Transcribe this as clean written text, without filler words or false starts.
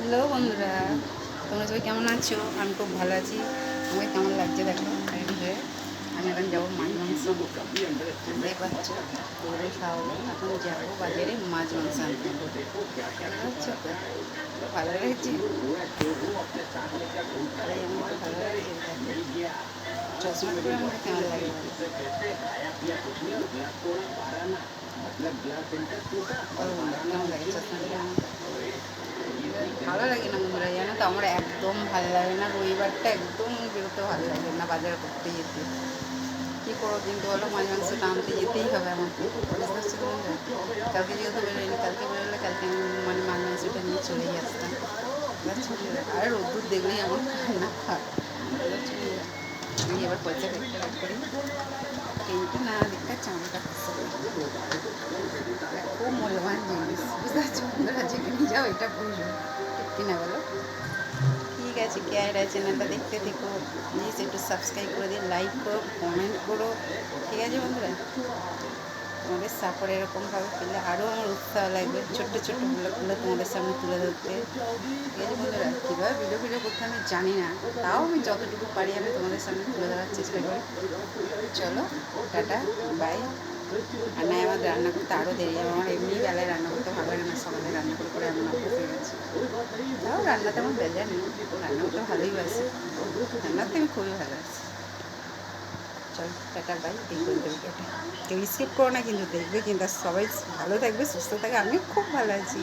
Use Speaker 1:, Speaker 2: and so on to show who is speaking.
Speaker 1: Hello বন্ধুরা, তোমরা সবাই কেমন আছো? আমি খুব ভালো আছি। আমাকে কেমন লাগছে দেখো রেডি হয়ে। আমি এখন যাবো মাছ মাংস বুঝতেই পারছো, করে খাওয়াবো। এখন যাবো বাজারে মাছ মাংস আনতে। বুঝতে পারছো তো? ভালো লাগছে, ভালো লাগছে। চশমাটা পরে আমাকে কেমন লাগে বলো? কেমন লাগে চশমাটা? ভালো লাগে না বন্ধুরা, জানো তো আমার একদম ভালো লাগে না। রবিবারটা একদম বেরোতে ভালো লাগে না বাজার করতে যেতে। কী করবো কিন্তু বলো, মাছ মাংসটা আনতে যেতেই হবে আমাকে, বুঝতে পারছি তো বন্ধুরা। কালকে যেহেতু বেরোয়নি, কালকে বেরোলে কালকে আমি মানে মাছ মাংসটা নিয়ে চলেই আসতাম। বুঝতে পারছি। আর রোদ্দুর দেখলেই আমার না খায়। বুঝতে পারছি বন্ধুরা। আমি এবার পয়সা দেখতে করি, কিন্তু না দেখতে চামড়া খুব মূল্যবান জিনিস, বুঝতে পারছো বন্ধুরা। যেখানে যাও এটা বুঝবো, ঠিক কিনা বলো? ঠিক আছে, কেয়ারা চ্যানেলটা দেখতে থেকো। প্লিজ একটু সাবস্ক্রাইব করে দিন, লাইক করো, কমেন্ট করো, ঠিক আছে বন্ধুরা। তোমাদের সাপোর্ট এরকমভাবে পেলে আরও আমার উৎসাহ লাগবে ছোট্ট ছোট্ট ব্লগগুলো তোমাদের সামনে তুলে ধরতে। ঠিক আছে বন্ধুরা, কীভাবে ভিডিও করতে আমি জানি না, তাও আমি যতটুকু পারি আমি তোমাদের সামনে তুলে ধরার চেষ্টা করি। চলো, টাটা, বাই। আর নাই, আমার রান্না করতে আরও দেরি। আমার এমনি বেলায় রান্না করতে ভালো লাগে না, সকালে রান্না করে করে এমন অভ্যাস হয়ে গেছে। তাও রান্নাতে আমার বেজার নেই, রান্না করতে ভালোই বাসি, রান্নাতে আমি খুবই ভালো আছি। চল, টাটা, বাই। দেখবে ভিডিওটা, কেউ স্কিপ করো না কিন্তু, দেখবে কিন্তু। সবাই ভালো থাকবে, সুস্থ থাকবে, আমি খুব ভালো আছি।